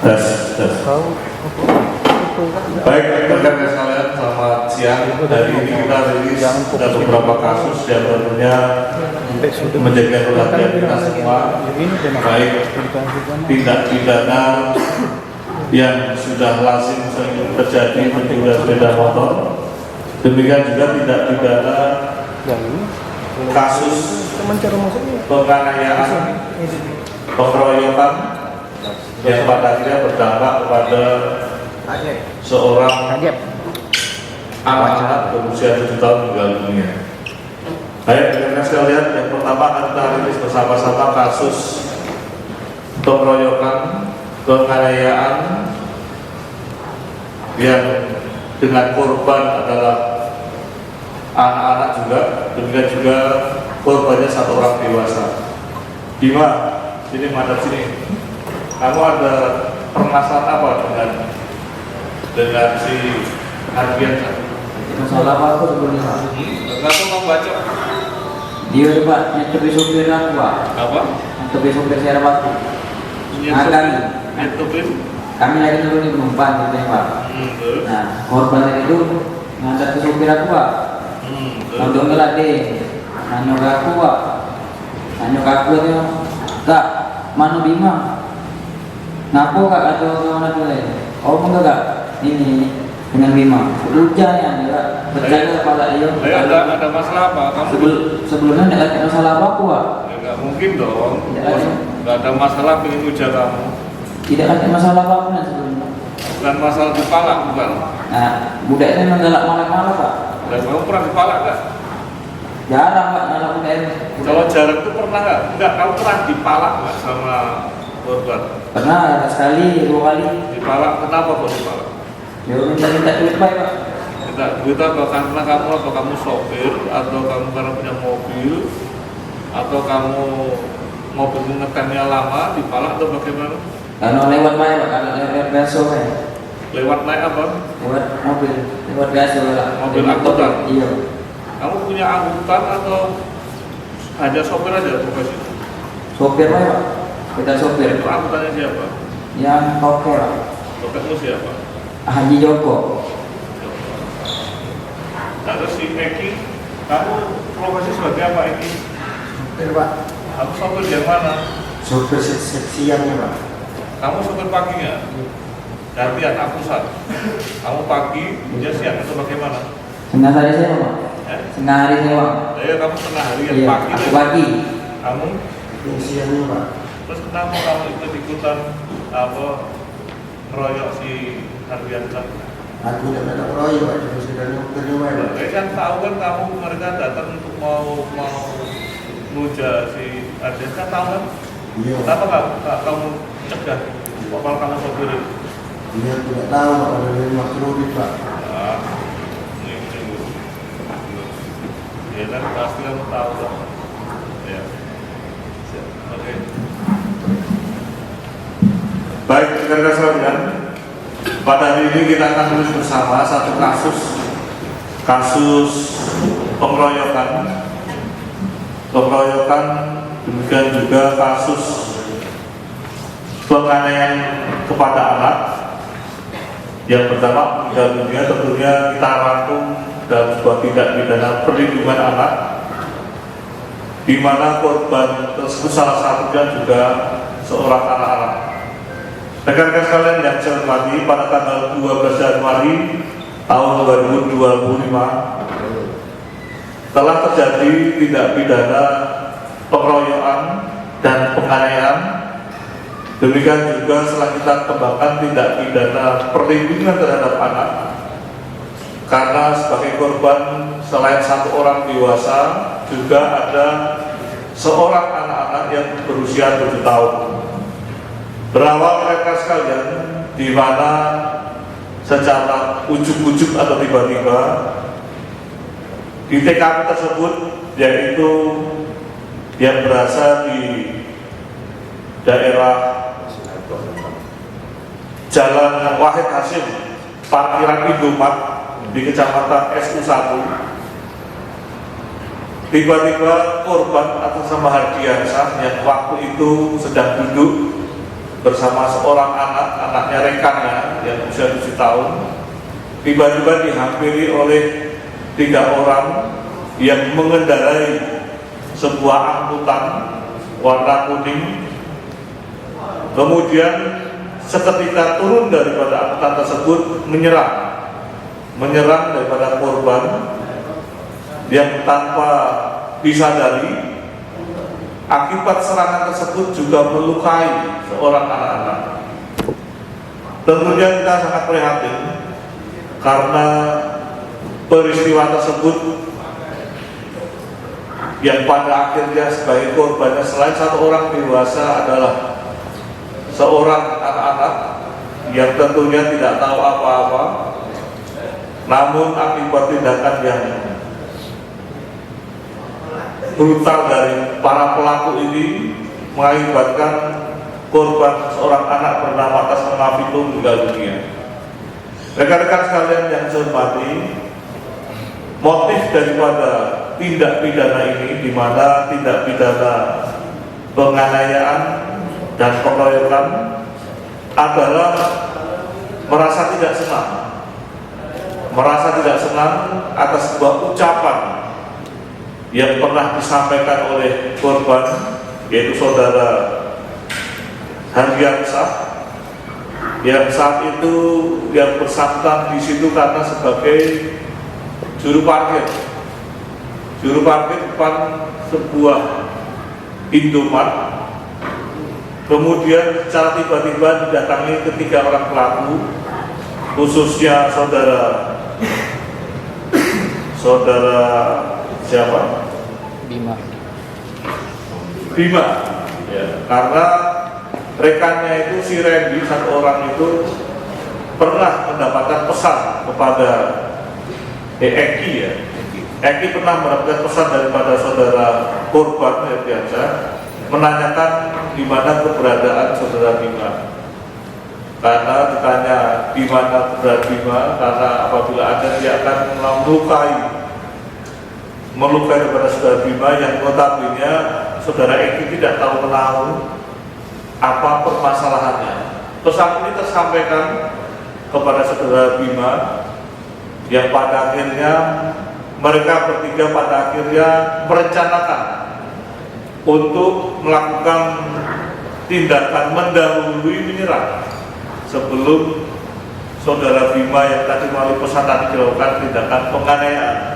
Tes. Baik, rekan-rekan sekalian, selamat siang. Hari ini kita rilis ada beberapa kasus yang tentunya menjadi perhatian kita semua, baik tindak pidana yang sudah lazim sering terjadi mencuri sepeda motor, demikian juga tindak pidana kasus penganiayaan, pengeroyokan yang pada akhirnya berdampak kepada seorang anak berusia 7 tahun meninggal dunia. Baik, rekan sekalian, yang pertama akan kita rilis bersama-sama kasus pengeroyokan, penganiayaan yang dengan korban adalah anak-anak juga, demikian juga korbannya satu orang dewasa. Bima, sini madep sini. Kamu ada permasalahan apa dengan si Arbian? Masalah apa aku sebenarnya? Langsung membaca. Dia coba nyetir supir aku, Pak. Apa? Nyetir supir saya Pak. Kami lagi turun di penumpang gitu ya, Pak. Nah, korban itu ngantar ke supir aku, Pak. Lalu ngeladeh, nanya ke aku, Pak. Nanya ke aku itu, Kak, mana Bima? Ngapo Kak atau mana tuh lain? Oh enggak Kak, ini dengan Bima. Hujan ya, enggak. Berjaga kepala dia. Ada masalah apa? Kamu sebelumnya enggak ada masalah apa aku, Pak? Ya, enggak mungkin dong. Tidak ada masalah pengen ujar kamu. Tidak ada masalah apa-apa sebelumnya. Bukan masalah dipalak, bukan? Nah, budak itu menggalak malak-malak, Pak. Dan kamu pernah dipalak nggak? Jarang, Pak, malak budak. Kalau jarang itu pernah nggak? Enggak, kamu pernah dipalak nggak sama korban? Pernah, sekali, 2 kali. Dipalak, kenapa kok dipalak? Ya minta duit, Pak. Minta duit apa? Karena kamu sopir, atau kamu karena punya mobil, atau kamu mobil ngetemnya lama, dipalak atau bagaimana? Karena lewat Pak, karena lewat gaso, Pak. Lewat naik apa? Lewat mobil, lewat gaso lah. Mobil angkutan? Iya. Kamu punya angkutan atau hanya sopir aja profesi? Sopir, Pak. Kita sopir. Itu angkutannya siapa? Yang oke, Pak. Sopirmu siapa? Haji Joko. Lalu si Eki, kamu profesi sebagai apa Eki? Sopir, Pak. Kamu sopir yang mana? Sopir siangnya, Pak. Kamu sopir pagi nggak? Gantian, aku pusat. Kamu pagi, dia siang atau bagaimana? Setengah hari saya, Pak. Setengah hari saya, Pak. Ya, kamu setengah hari yang Iya, pagi. aku pagi. Kamu? Siangnya, Pak. Terus kenapa kamu ikut-ikutan apa ngeroyok si Hardiansyah? Aku tidak ada proyek, Pak. Jadi sudah terima ya, Pak. Saya kan tahu kan kamu mereka datang untuk mau muja si Hardiansyah, tahu kan? Iya. Kenapa kamu cegah? Kalau kamu sopirin? Dia tidak tahu, Pak. Ada dari makruh, Pak. Nah, ini. Ya kan pasti kamu tahu kan? Ya. Oke. Baik, rekan-rekan sekalian, pada hari ini kita akan tulis bersama satu kasus pengeroyokan, demikian juga kasus penganiayaan kepada anak yang pertama meninggal dunia. Tentunya kita rangkum dalam sebuah tindak pidana perlindungan anak, di mana korban tersebut salah satunya juga seorang anak-anak. Rekan-rekan sekalian yang saya hormati, pada tanggal 12 Januari tahun 2025 telah terjadi tindak pidana pengeroyokan dan penganiayaan. Demikian juga setelah kita kembangkan tindak pidana perlindungan terhadap anak, karena sebagai korban selain satu orang dewasa juga ada seorang anak-anak yang berusia 7 tahun. Berawal rekan sekalian, di mana secara ujuk-ujuk atau tiba-tiba di TKP tersebut, yaitu yang berasal di daerah Jalan Wahid Hasim, parkiran Indomaret di Kecamatan SU1. Tiba-tiba korban atas nama Hardiansyah yang waktu itu sedang duduk bersama seorang anaknya rekannya yang usia 7 tahun, tiba-tiba dihampiri oleh 3 orang yang mengendarai sebuah angkutan warna kuning. Kemudian seketika turun daripada angkutan tersebut, menyerang daripada korban yang tanpa disadari. Akibat serangan tersebut juga melukai seorang anak-anak. Tentunya kita sangat prihatin karena peristiwa tersebut yang pada akhirnya sebagai korbannya selain 1 orang dewasa adalah seorang anak-anak yang tentunya tidak tahu apa-apa, namun akibat tindakan yang brutal dari para pelaku ini mengakibatkan korban seorang anak bernama Atas Nama Vito meninggal dunia. Rekan-rekan sekalian yang saya hormati, motif daripada tindak pidana ini, di mana tindak pidana penganiayaan dan pengeroyokan, adalah merasa tidak senang atas sebuah ucapan yang pernah disampaikan oleh korban, yaitu saudara Hardiansah, yang saat itu yang bersangkutan di situ karena sebagai juru parkir depan sebuah Indomaret. Kemudian secara tiba-tiba didatangi 3 orang pelaku, khususnya saudara siapa? Bima, ya, karena rekannya itu si Randy, 1 orang itu pernah mendapatkan pesan kepada Eki, ya. Eki pernah mendapatkan pesan daripada saudara korban Hardiansah menanyakan di mana keberadaan saudara Bima. Karena ditanya di mana keberadaan Bima, karena apabila ada dia akan melukai kepada saudara Bima, yang notabene saudara Eki tidak tahu apa permasalahannya. Pesan ini tersampaikan kepada saudara Bima, yang pada akhirnya mereka bertiga pada akhirnya merencanakan untuk melakukan tindakan mendahului menyerang sebelum saudara Bima yang tadi melalui pesan tadi dilakukan tindakan penganiayaan,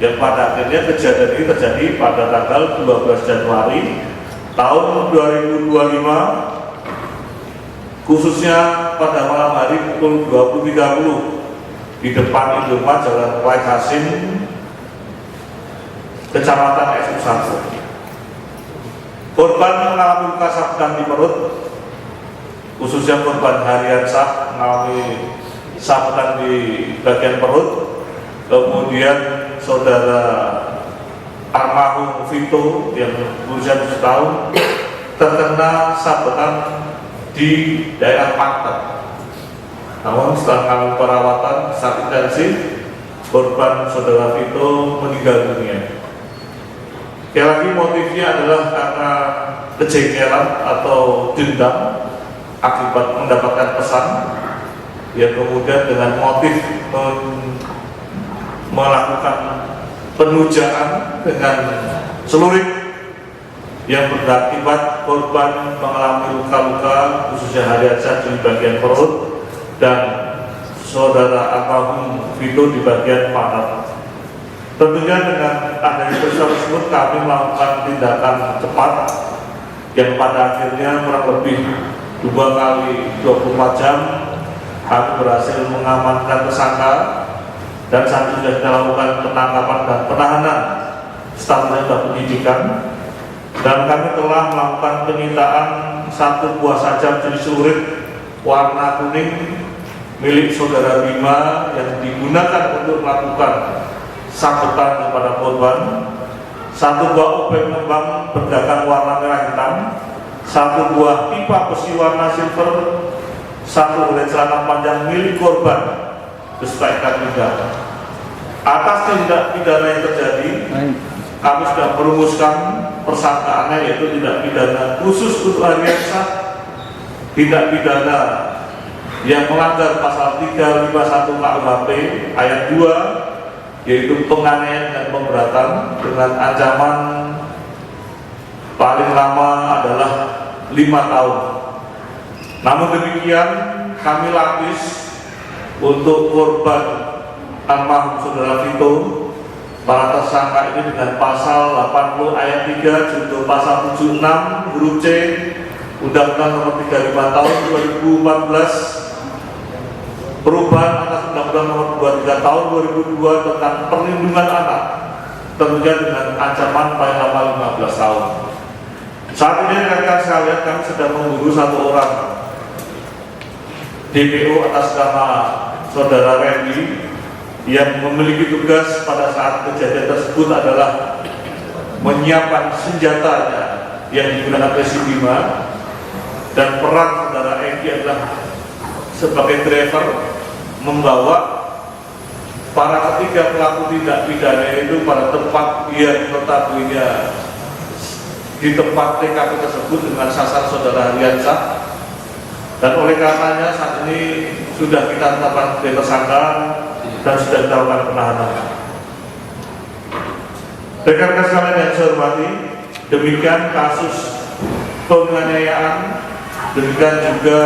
yang pada akhirnya kejadian ini terjadi pada tanggal 12 Januari tahun 2025, khususnya pada malam hari pukul 20.30 di depan Indomaret Jalan Wai Hasim, Kecamatan SU1. Korban mengalami luka sabetan di perut, khususnya korban Hardiansah mengalami sabetan di bagian perut. Kemudian saudara almarhum Vito yang berusia 7 tahun terkena sabetan di daerah pantat. Namun setelah mengalami perawatan sangat intensif, korban saudara Vito meninggal dunia. Sekali lagi motifnya adalah karena kejengkelan atau dendam akibat mendapatkan pesan, yang kemudian dengan motif melakukan penujaan dengan celurit yang berakibat korban mengalami luka-luka, khususnya Hardiansah di bagian perut dan saudara almarhum Vito di bagian pantat. Tentunya dengan adanya peristiwa tersebut kami melakukan tindakan cepat yang pada akhirnya kurang lebih 2 kali 24 jam kami berhasil mengamankan tersangka, dan saat itu sudah kita lakukan penangkapan dan penahanan statusnya penyidikan, dan kami telah melakukan penyitaan 1 buah sajam jenis celurit warna kuning milik saudara Bima yang digunakan untuk melakukan sabetan kepada korban, 1 buah obeng kembang berdagang warna merah hitam, 1 buah pipa besi warna silver, 1 helai celana panjang milik korban beserta ikat pinggang. Atas tindak pidana yang terjadi, kami sudah merumuskan persangkaannya, yaitu tindak pidana khusus untuk Hardiansah tindak pidana yang melanggar pasal 351 KUHP ayat 2, yaitu penganiayaan dan pemberatan dengan ancaman paling lama adalah 5 tahun. Namun demikian, kami lapis untuk korban almarhum saudara Vito, para tersangka ini dengan pasal 80 ayat 3 junto pasal 76 huruf C Undang-Undang Nomor 35 Tahun 2014 perubahan atas Undang-Undang Nomor 23 Tahun 2002 tentang perlindungan anak, tentunya dengan ancaman paling lama 15 tahun. Saat ini rekan-rekan sekalian, kami sedang memburu satu orang DPO atas nama saudara Randy yang memiliki tugas pada saat kejadian tersebut adalah menyiapkan senjatanya yang digunakan Resi Bima, dan peran saudara Egi adalah sebagai driver membawa para ketiga pelaku tindak pidana itu pada tempat yang mengetahuinya di tempat TKP tersebut dengan sasar saudara Riansyah. Dan oleh karenanya saat ini sudah kita tetapkan sebagai tersangka dan sudah kita lakukan penahanan. Rekan-rekan sekalian yang saya hormati, demikian kasus penganiayaan, demikian juga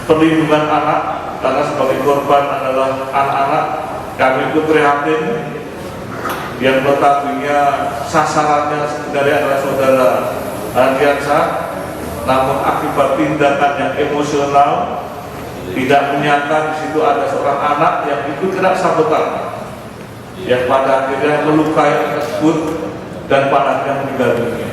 perlindungan anak, karena sebagai korban adalah anak-anak. Kami ikut prihatin yang mengetahuinya sasarannya sebenarnya adalah saudara Riansyah, namun akibat tindakan yang emosional tidak menyangka di situ ada seorang anak yang ikut kena sabetan, yang pada akhirnya melukai tersebut dan pada akhirnya meninggal dunia.